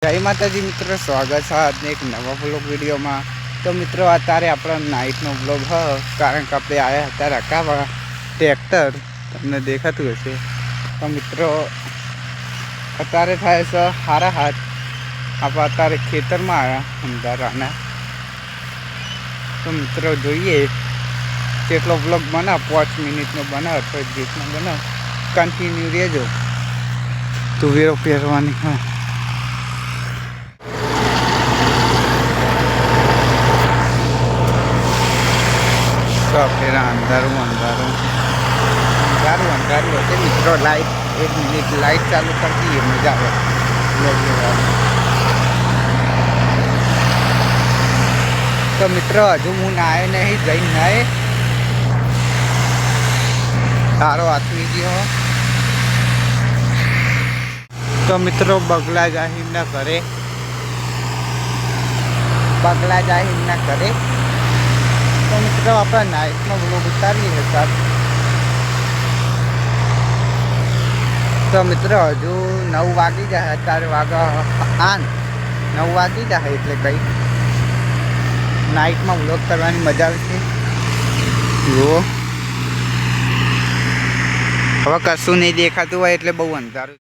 જય માતાજી મિત્રો, સ્વાગત છે આજને એક નવા બ્લોગ વિડીયોમાં। તો મિત્રો અત્યારે આપણો નાઇટનો બ્લોગ હ, કારણ કે આપણે આવ્યા હતા રકાવા ટ્રેક્ટર, તમને દેખાતું હશે। તો મિત્રો અત્યારે થાય છે 7:30, આપણે અત્યારે ખેતરમાં આવ્યા અંધારાના। તો મિત્રો જોઈએ કેટલો બ્લોગ બને, 5 મિનિટનો બને અથવા 20નો બને, કન્ટિન્યુ રહેજો। તુવેરો પહેરવાની હા, તો फिर अंधारू होते मित्रों। लाइट 1 मिनट लाइट चालू कर दी, मजा आए तो मित्रों हजू हूँ नहाए नहीं, जई नहाए तारो आथमी गयो। तो मित्रों बगला जाहिर न करे, तो मित्रों अपना नाइट में ब्लॉग उतारीए सर। तो मित्रों हजू 9 वागी जाए, अत्यारे वागा 9 वागी जाए એટલે કઈ નાઇટમાં વ્લોગ કરવાની મજા આવશે। જો હવે કશું નહીં દેખાતું હોય એટલે બહુ અંધારું।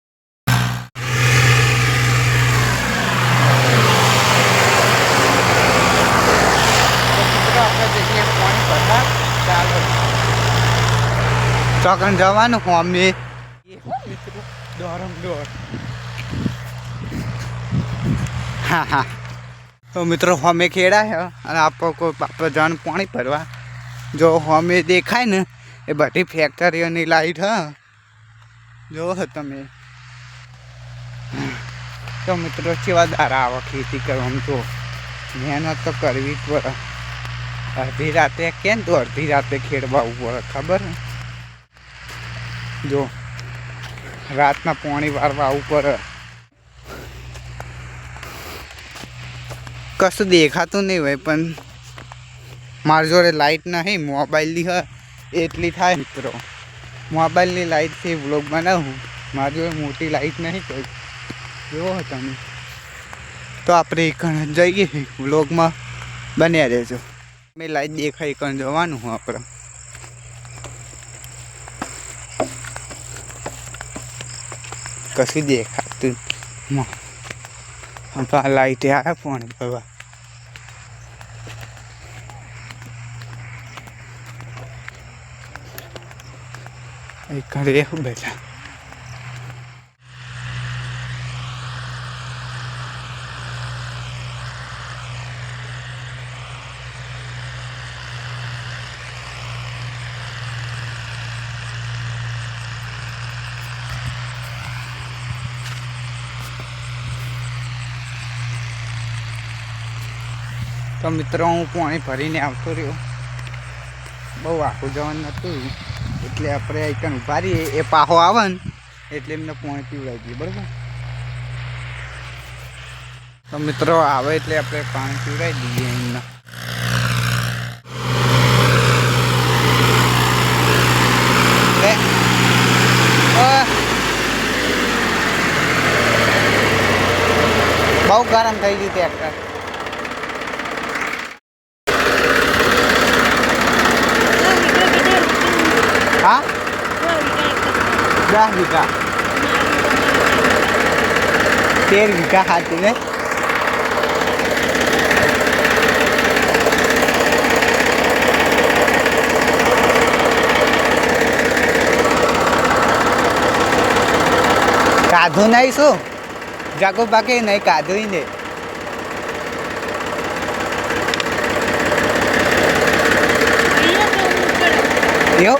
ચોકન જવાનું અમે હા હા। તો મિત્રો અમે ખેડા છે અને આપણે જવાનું પાણી ભરવા। જો અમે દેખાય ને એ બધી ફેક્ટરીઓની લાઈટ હ, જો તમે। તો મિત્રો કેવા દારા આવે ખેતી કરવામાં, તો મહેનત તો કરવી જ પડે। અડધી રાતે કેમ તો અડધી રાતે ખેડવા પડે ખબર ને। જો રાતના પાણી વારવા આવવું પડે। કશું દેખાતું નહીં હોય પણ મારી જોડે લાઇટ નહીં, મોબાઈલની હ એટલી થાય મિત્રો। મોબાઈલની લાઇટથી વ્લોગ બનાવું, મારી જોડે મોટી લાઇટ નહીં કોઈ, એવો હતો તમે। તો આપણે એકણ જઈએ વ્લોગમાં બન્યા રહેજો। મેં લાઇટ દેખાય એકણ જવાનું હું આપણે। કશું દેખાતું લાઇટે આવ્યા પાણી ભરવા। રહેવું બેઠા। તો મિત્રો હું પાણી ભરીને આવતો રહ્યો, બહુ આખું જવાનું નહોતું એટલે આપણે એકણ ઉભા રહીએ, એ પાહો આવે ને એટલે એમને પાણી પીવડાવી દઈએ, બરાબર। તો મિત્રો આવે એટલે આપણે પાણી પીવડાવી દઈએ એમને। બહુ ગરમ થઈ ગયું ટ્રેક્ટર। हाँ 10 वीघा 13 वीघा खाती है। काधू नहीं शू जागो बाकी नहीं काधू ही नहीं। यो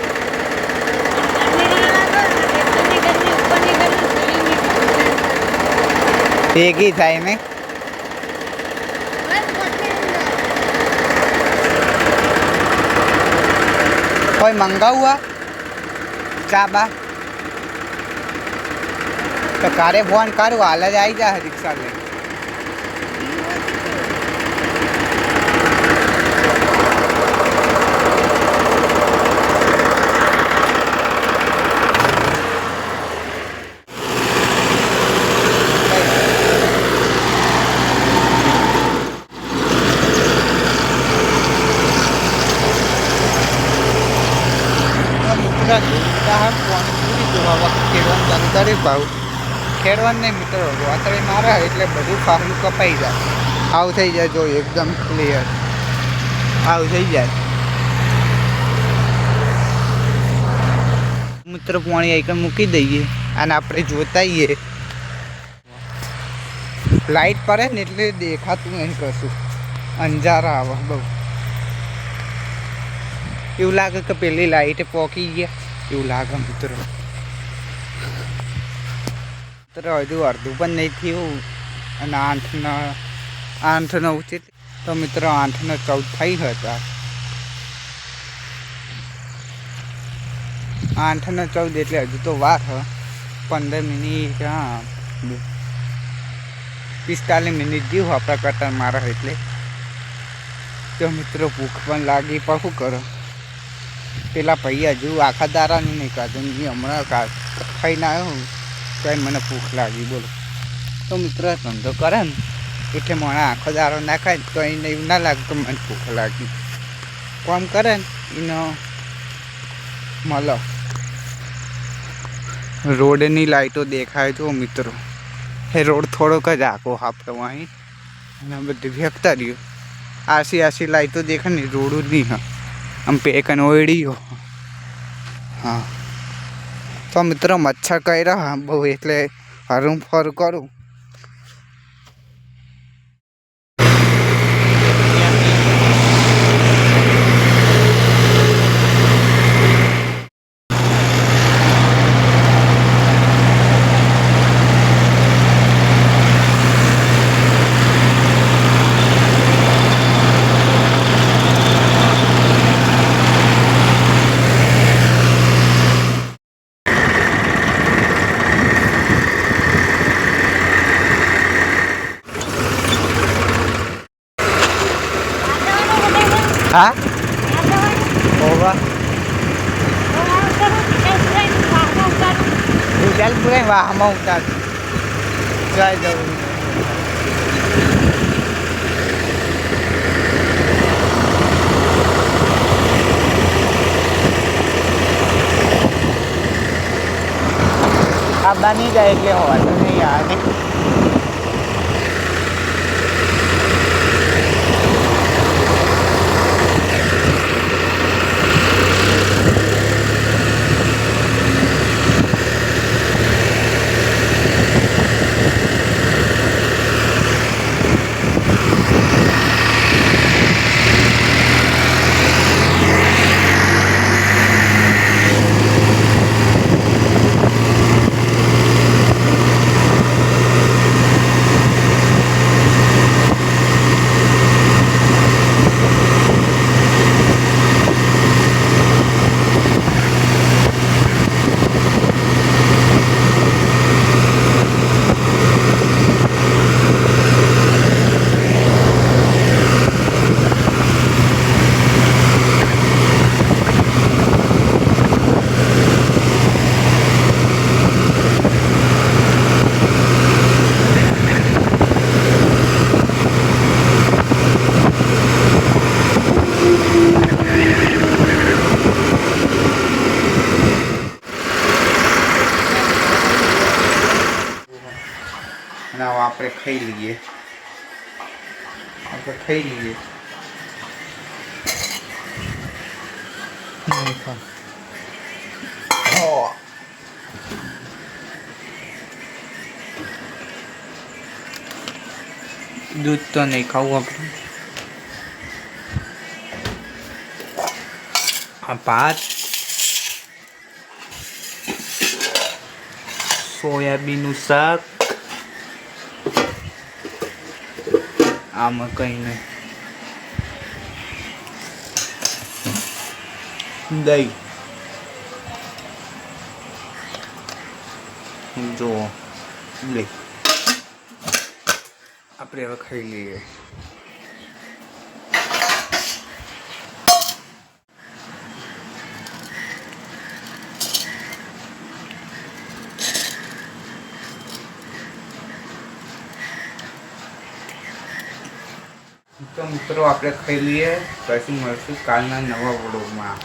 एक ही था में कोई मंगा हुआ चाबा तो कारे फोन करूँ हाल ज आई जा रिक्शा में। કરી ભાવ ખેડવાનું નહીં મિત્રો, વાતળી મારે એટલે બધું ફાર્મ કપાઈ જાય. આવું થઈ જાય જો એકદમ ક્લિયર આવું થઈ જાય. મિત્રો પાણી આઈકન મૂકી દઈએ અને આપણે જોતાઈએ. લાઈટ પડે ને એટલે દેખાતું નહીં કશું, અંજારા આવે બહુ. એવું લાગે કે પેલી લાઈટ પોકી ગયા એવું લાગે મિત્રો. હજુ અડધું પણ નહીં થયું અને 8-9 તો મિત્રો 8-14 થઈ હતા. 8-14 એટલે હજુ તો વાર હ. 15 મિનિટ 45 મિનિટ જેવું આપણા કટર મારે એટલે. તો મિત્રો ભૂખ પણ લાગી પણ શું કરો. પેલા ભાઈ હજુ આખા દારાનું નહીં કાઢું, હમણાં ખાઈને આવ્યો તો મને ભૂખ લાગી બોલો. તો મિત્રો ધંધો કરે ને એટલે મને આખો દારો ના ખાય તો એને એવું ના લાગે તો મને ભૂખ લાગી. કામ કરે ને એનો મળે. રોડની લાઈટો દેખાય તો મિત્રો, એ રોડ થોડોક જ આખો આપણો અહીં અને બધું વ્યક્તા રહ્યું. આસી લાઈટો દેખાય ને રોડ નહીં. હા આમ પેકન ઓળીયો. હા તો મિત્રો મચ્છર કર્યા બહુ એટલે હરું ફરું કરું. હા ઓવા વિશાલપુરા વાહમાં ઉતાર જય જવું. આ બની જાય એટલે હોવાતું નહીં આવે. અને આપણે ખાઈ લઈએ. દૂધ તો નહીં ખાવું આપણે. આ ભાત સોયાબીનનું શાક આમાં કંઈ નહીં. દહીં જો લે આપણે હવે ખાઈ લઈએ. તો મિત્રો આપણે ખાઈ લઈએ, પછી મળશું કાલના નવા વ્લોગમાં.